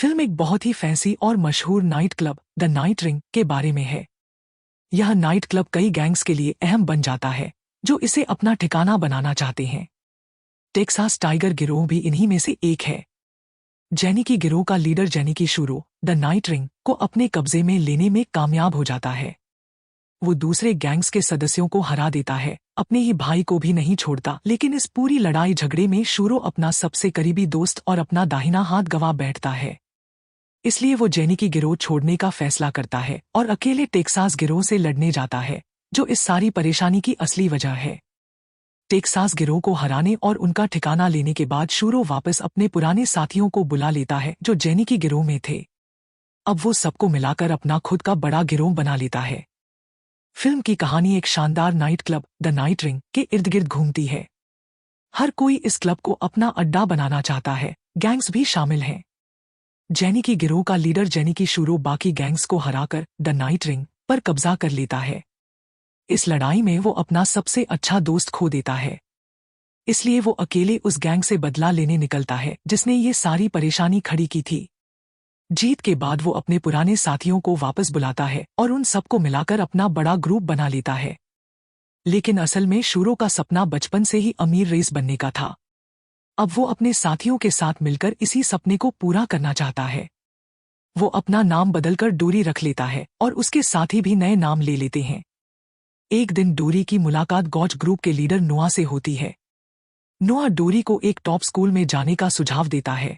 Film एक बहुत ही fancy और मशहूर night club the night ring के बारे में है। यह नाइट क्लब कई गैंग्स के लिए अहम बन जाता है जो इसे अपना ठिकाना बनाना चाहते हैं। टेक्सास टाइगर गिरोह भी इन्हीं में से एक है। जैनी की गिरोह का लीडर जैनी की शुरू द नाइट रिंग को अपने कब्जे में लेने में कामयाब हो जाता है। वो दूसरे गैंग्स के सदस्यों को हरा देता है, अपने ही भाई को भी नहीं छोड़ता, लेकिन इस पूरी लड़ाई झगड़े में शूरो अपना सबसे करीबी दोस्त और अपना दाहिना हाथ गंवा बैठता है। इसलिए वो जैनी की गिरोह छोड़ने का फैसला करता है और अकेले टेक्सास गिरोह से लड़ने जाता है, जो इस सारी परेशानी की असली वजह है। टेक्सास गिरोह को हराने और उनका ठिकाना लेने के बाद शूरो वापस अपने पुराने साथियों को बुला लेता है जो जैनी की गिरोह में थे। अब वो सबको मिलाकर अपना खुद का बड़ा गिरोह बना लेता है। फिल्म की कहानी एक शानदार night club the night ring के इर्द गिर्द घूमती है। हर कोई इस क्लब को अपना अड्डा बनाना चाहता है, गैंग्स भी शामिल हैं। जैनी की गिरोह का लीडर जैनी की शुरू बाकी गैंग्स को हराकर द नाइट रिंग पर कब्जा कर लेता है। इस लड़ाई में वो अपना सबसे अच्छा दोस्त खो देता है, इसलिए वो अकेले उस गैंग से बदला लेने निकलता है जिसने ये सारी परेशानी खड़ी की थी। जीत के बाद वो अपने पुराने साथियों को वापस बुलाता है और उन सबको मिलाकर अपना बड़ा ग्रुप बना लेता है। लेकिन असल में शूरो का सपना बचपन से ही अमीर रईस बनने का था। अब वो अपने साथियों के साथ मिलकर इसी सपने को पूरा करना चाहता है। वो अपना नाम बदलकर डोरी रख लेता है और उसके साथी भी नए नाम ले लेते हैं। एक दिन डोरी की मुलाकात गॉज ग्रुप के लीडर नोआ से होती है। नोआ डोरी को एक टॉप स्कूल में जाने का सुझाव देता है।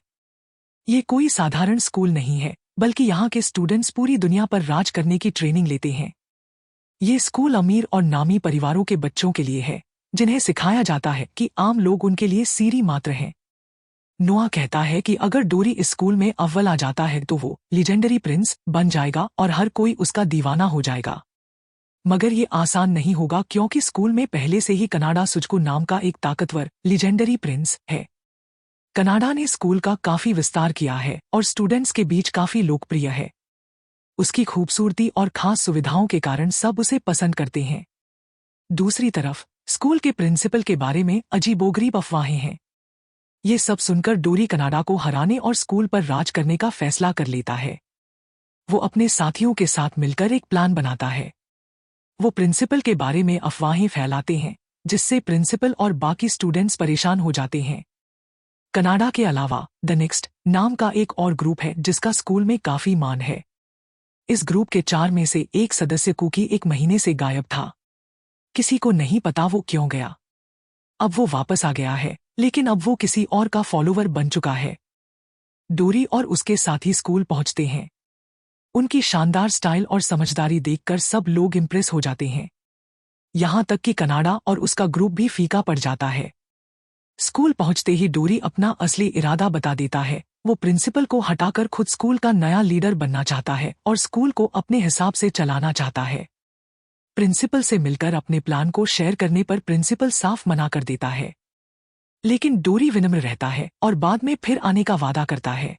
ये कोई साधारण स्कूल नहीं है, बल्कि यहाँ के स्टूडेंट्स पूरी दुनिया पर राज करने की ट्रेनिंग लेते हैं। ये स्कूल अमीर और नामी परिवारों के बच्चों के लिए है, जिन्हें सिखाया जाता है कि आम लोग उनके लिए सीरी मात्र हैं। नोआ कहता है कि अगर डोरी इस स्कूल में अव्वल आ जाता है तो वो लीजेंडरी प्रिंस बन जाएगा और हर कोई उसका दीवाना हो जाएगा। मगर ये आसान नहीं होगा, क्योंकि स्कूल में पहले से ही कनाडा सुजको नाम का एक ताकतवर लीजेंडरी प्रिंस है। कनाडा ने स्कूल का काफी विस्तार किया है और स्टूडेंट्स के बीच काफी लोकप्रिय है। उसकी खूबसूरती और खास सुविधाओं के कारण सब उसे पसंद करते हैं। दूसरी तरफ स्कूल के प्रिंसिपल के बारे में अजीबोगरीब अफवाहें हैं। ये सब सुनकर डोरी कनाडा को हराने और स्कूल पर राज करने का फैसला कर लेता है। वो अपने साथियों के साथ मिलकर एक प्लान बनाता है। वो प्रिंसिपल के बारे में अफवाहें फैलाते हैं, जिससे प्रिंसिपल और बाकी स्टूडेंट्स परेशान हो जाते हैं। कनाडा के अलावा द नेक्स्ट नाम का एक और ग्रुप है जिसका स्कूल में काफी मान है। इस ग्रुप के 4 में से एक सदस्य कुकी 1 महीने से गायब था। किसी को नहीं पता वो क्यों गया। अब वो वापस आ गया है, लेकिन अब वो किसी और का फॉलोवर बन चुका है। डोरी और उसके साथी स्कूल पहुंचते हैं। उनकी शानदार स्टाइल और समझदारी देखकर सब लोग इम्प्रेस हो जाते हैं। यहां तक कि कनाडा और उसका ग्रुप भी फीका पड़ जाता है। स्कूल पहुंचते ही डोरी अपना असली इरादा बता देता है। वो प्रिंसिपल को हटाकर खुद स्कूल का नया लीडर बनना चाहता है और स्कूल को अपने हिसाब से चलाना चाहता है। प्रिंसिपल से मिलकर अपने प्लान को शेयर करने पर प्रिंसिपल साफ मना कर देता है, लेकिन डोरी विनम्र रहता है और बाद में फिर आने का वादा करता है।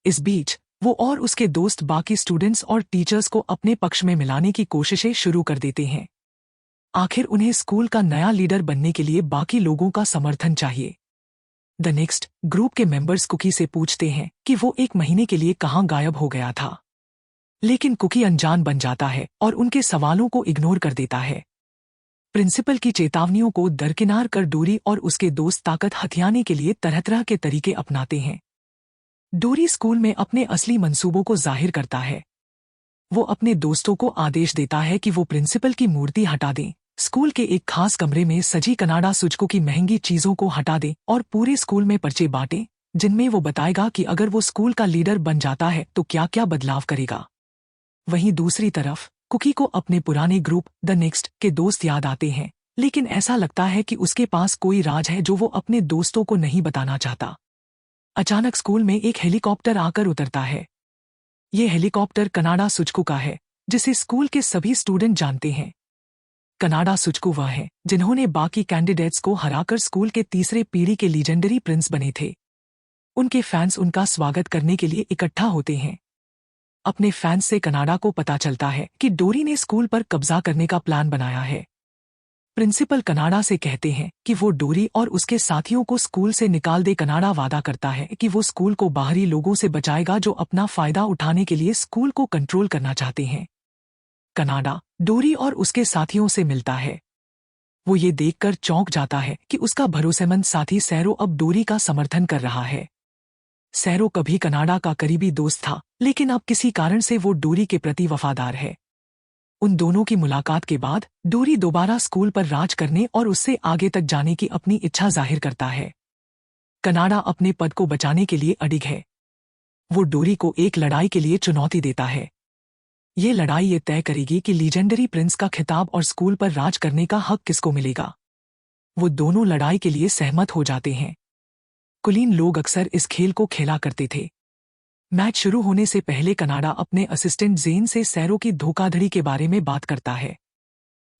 इस बीच वो और उसके दोस्त बाकी स्टूडेंट्स और टीचर्स को अपने पक्ष में मिलाने की कोशिशें शुरू कर देते हैं। आखिर उन्हें स्कूल का नया लीडर बनने के लिए बाकी लोगों का समर्थन चाहिए। द नेक्स्ट ग्रुप के मेंबर्स कुकी से पूछते हैं कि वो 1 महीने के लिए कहाँ गायब हो गया था, लेकिन कुकी अनजान बन जाता है और उनके सवालों को इग्नोर कर देता है। प्रिंसिपल की चेतावनियों को दरकिनार कर डोरी और उसके दोस्त ताकत हथियाने के लिए तरह तरह के तरीके अपनाते हैं। डोरी स्कूल में अपने असली मंसूबों को जाहिर करता है। वो अपने दोस्तों को आदेश देता है कि वो प्रिंसिपल की मूर्ति हटा दें, स्कूल के एक खास कमरे में सजी कनाडा सुजको की महंगी चीजों को हटा दें और पूरे स्कूल में पर्चे बांटें, जिनमें वो बताएगा कि अगर वो स्कूल का लीडर बन जाता है तो क्या क्या बदलाव करेगा। वहीं दूसरी तरफ कुकी को अपने पुराने ग्रुप द नेक्स्ट के दोस्त याद आते हैं, लेकिन ऐसा लगता है कि उसके पास कोई राज है जो वो अपने दोस्तों को नहीं बताना चाहता। अचानक स्कूल में एक हेलीकॉप्टर आकर उतरता है। ये हेलीकॉप्टर कनाडा सुजको का है, जिसे स्कूल के सभी स्टूडेंट जानते हैं। कनाडा सुजको वह है जिन्होंने बाकी कैंडिडेट्स को हराकर स्कूल के तीसरे पीढ़ी के लीजेंडरी प्रिंस बने थे। उनके फैंस उनका स्वागत करने के लिए इकट्ठा होते हैं। अपने फैंस से कनाडा को पता चलता है कि डोरी ने स्कूल पर कब्जा करने का प्लान बनाया है। प्रिंसिपल कनाडा से कहते हैं कि वो डोरी और उसके साथियों को स्कूल से निकाल दे। कनाडा वादा करता है कि वो स्कूल को बाहरी लोगों से बचाएगा जो अपना फायदा उठाने के लिए स्कूल को कंट्रोल करना चाहते हैं। कनाडा डोरी और उसके साथियों से मिलता है। वो ये देखकर चौंक जाता है कि उसका भरोसेमंद साथी सैरो अब डोरी का समर्थन कर रहा है। सैरो कभी कनाडा का करीबी दोस्त था, लेकिन अब किसी कारण से वो डोरी के प्रति वफादार है। उन दोनों की मुलाकात के बाद डोरी दोबारा स्कूल पर राज करने और उससे आगे तक जाने की अपनी इच्छा जाहिर करता है। कनाडा अपने पद को बचाने के लिए अडिग है। वो डोरी को एक लड़ाई के लिए चुनौती देता है। ये लड़ाई ये तय करेगी कि लीजेंडरी प्रिंस का खिताब और स्कूल पर राज करने का हक किसको मिलेगा। वो दोनों लड़ाई के लिए सहमत हो जाते हैं। कुलीन लोग अक्सर इस खेल को खेला करते थे। मैच शुरू होने से पहले कनाडा अपने असिस्टेंट जेन से सैरो की धोखाधड़ी के बारे में बात करता है।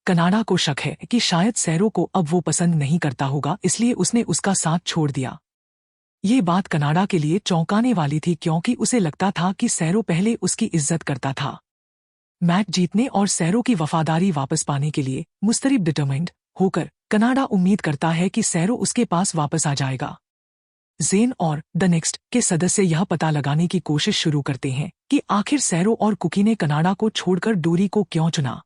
कनाडा को शक है कि शायद सैरो को अब वो पसंद नहीं करता होगा, इसलिए उसने उसका साथ छोड़ दिया। ये बात कनाडा के लिए चौंकाने वाली थी, क्योंकि उसे लगता था कि सैरो पहले उसकी इज्जत करता था। मैच जीतने और सैरो की वफादारी वापस पाने के लिए मुस्तरिब डिटरमाइंड होकर कनाडा उम्मीद करता है कि सैरो उसके पास वापस आ जाएगा। जेन और द नेक्स्ट के सदस्य यह पता लगाने की कोशिश शुरू करते हैं कि आखिर सैरो और कुकी ने कनाडा को छोड़कर डोरी को क्यों चुना।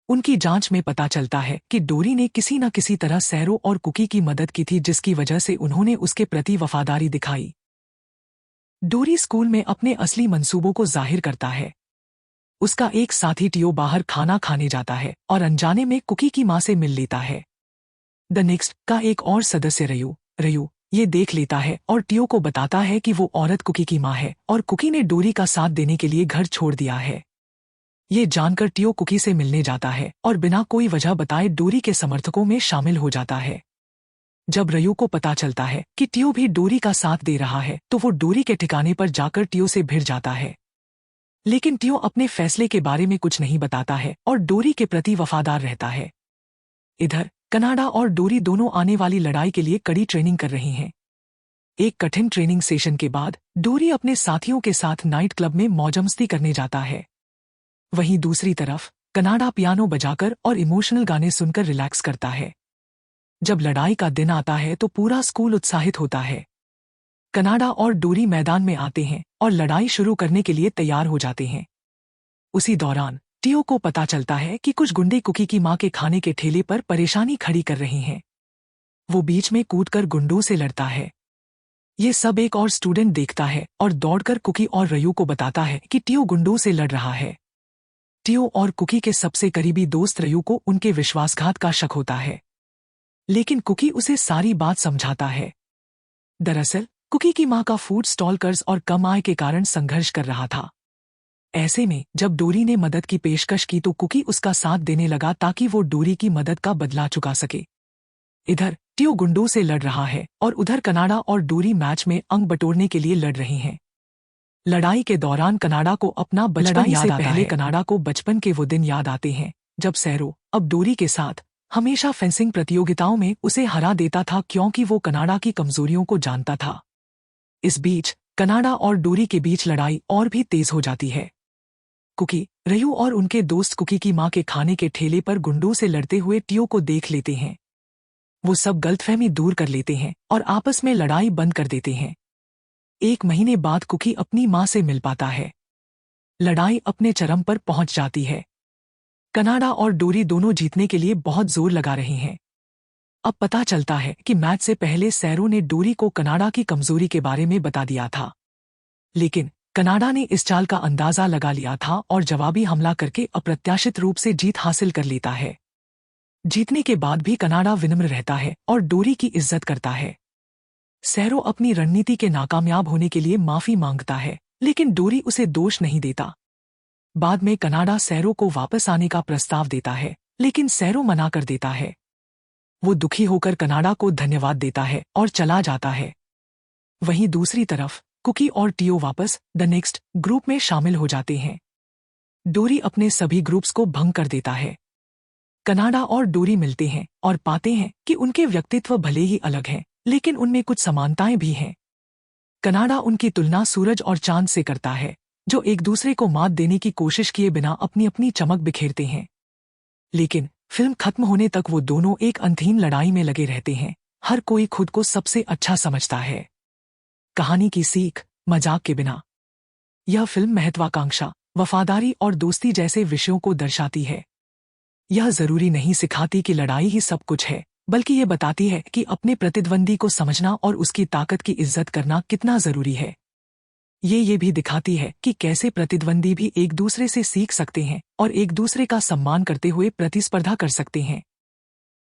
उनकी जांच में पता चलता है कि डोरी ने किसी न किसी तरह सैरो और कुकी की मदद की थी, जिसकी वजह से उन्होंने उसके प्रति वफादारी दिखाई। डोरी स्कूल में अपने असली मंसूबों को जाहिर करता है। उसका एक साथी टियो बाहर खाना खाने जाता है और अनजाने में कुकी की मां से मिल लेता है। द नेक्स्ट का एक और सदस्य रयू ये देख लेता है और टियो को बताता है कि वो औरत कुकी की मां है और कुकी ने डोरी का साथ देने के लिए घर छोड़ दिया है। ये जानकर टियो कुकी से मिलने जाता है और बिना कोई वजह बताए डोरी के समर्थकों में शामिल हो जाता है। जब रयू को पता चलता है कि टियो भी डोरी का साथ दे रहा है, तो वो डोरी के ठिकाने पर जाकर टियो से भिड़ जाता है। लेकिन टियो अपने फैसले के बारे में कुछ नहीं बताता है और डोरी के प्रति वफादार रहता है। इधर कनाडा और डोरी दोनों आने वाली लड़ाई के लिए कड़ी ट्रेनिंग कर रही हैं। एक कठिन ट्रेनिंग सेशन के बाद डोरी अपने साथियों के साथ नाइट क्लब में मौजमस्ती करने जाता है। वहीं दूसरी तरफ कनाडा पियानो बजाकर और इमोशनल गाने सुनकर रिलैक्स करता है। जब लड़ाई का दिन आता है तो पूरा स्कूल उत्साहित होता है। कनाडा और डोरी मैदान में आते हैं और लड़ाई शुरू करने के लिए तैयार हो जाते हैं। उसी दौरान टियो को पता चलता है कि कुछ गुंडे कुकी की मां के खाने के ठेले पर परेशानी खड़ी कर रही हैं। वो बीच में कूदकर गुंडों से लड़ता है। ये सब एक और स्टूडेंट देखता है और दौड़कर कुकी और रयू को बताता है कि टियो गुंडों से लड़ रहा है। टियो और कुकी के सबसे करीबी दोस्त रयू को उनके विश्वासघात का शक होता है, लेकिन कुकी उसे सारी बात समझाता है। दरअसल कुकी की मां का फूड स्टॉल कर्ज और कम आय के कारण संघर्ष कर रहा था। ऐसे में जब डोरी ने मदद की पेशकश की तो कुकी उसका साथ देने लगा ताकि वो डोरी की मदद का बदला चुका सके। इधर टियो गुंडों से लड़ रहा है और उधर कनाडा और डोरी मैच में अंक बटोरने के लिए लड़ रहे हैं। लड़ाई के दौरान कनाडा को अपना बचपन याद आता है। कनाडा को बचपन के वो दिन याद आते हैं जब सैरो अब डोरी के साथ हमेशा फेंसिंग प्रतियोगिताओं में उसे हरा देता था, क्योंकि वो कनाडा की कमजोरियों को जानता था। इस बीच कनाडा और डोरी के बीच लड़ाई और भी तेज हो जाती है। कुकी, रयू और उनके दोस्त कुकी की मां के खाने के ठेले पर गुंडों से लड़ते हुए टियो को देख लेते हैं। वो सब गलतफहमी दूर कर लेते हैं और आपस में लड़ाई बंद कर देते हैं। एक महीने बाद कुकी अपनी मां से मिल पाता है। लड़ाई अपने चरम पर पहुंच जाती है। कनाडा और डोरी दोनों जीतने के लिए बहुत जोर लगा रहे हैं। अब पता चलता है कि मैच से पहले सैरो ने डोरी को कनाडा की कमजोरी के बारे में बता दिया था, लेकिन कनाडा ने इस चाल का अंदाजा लगा लिया था और जवाबी हमला करके अप्रत्याशित रूप से जीत हासिल कर लेता है। जीतने के बाद भी कनाडा विनम्र रहता है और डोरी की इज्जत करता है। सैरो अपनी रणनीति के नाकामयाब होने के लिए माफी मांगता है, लेकिन डोरी उसे दोष नहीं देता। बाद में कनाडा सैरो को वापस आने का प्रस्ताव देता है, लेकिन सैरो मना कर देता है। वो दुखी होकर कनाडा को धन्यवाद देता है और चला जाता है। वहीं दूसरी तरफ कुकी और टियो वापस द नेक्स्ट ग्रुप में शामिल हो जाते हैं। डोरी अपने सभी ग्रुप्स को भंग कर देता है। कनाडा और डोरी मिलते हैं और पाते हैं कि उनके व्यक्तित्व भले ही अलग हैं, लेकिन उनमें कुछ समानताएं भी हैं। कनाडा उनकी तुलना सूरज और चांद से करता है, जो एक दूसरे को मात देने की कोशिश किए बिना अपनी अपनी चमक बिखेरते हैं। लेकिन फिल्म खत्म होने तक वो दोनों एक अनथीन लड़ाई में लगे रहते हैं। हर कोई खुद को सबसे अच्छा समझता है। कहानी की सीख, मजाक के बिना। यह फिल्म महत्वाकांक्षा, वफादारी और दोस्ती जैसे विषयों को दर्शाती है। यह जरूरी नहीं सिखाती कि लड़ाई ही सब कुछ है, बल्कि ये बताती है कि अपने प्रतिद्वंदी को समझना और उसकी ताकत की इज्जत करना कितना जरूरी है। ये भी दिखाती है कि कैसे प्रतिद्वंदी भी एक दूसरे से सीख सकते हैं और एक दूसरे का सम्मान करते हुए प्रतिस्पर्धा कर सकते हैं।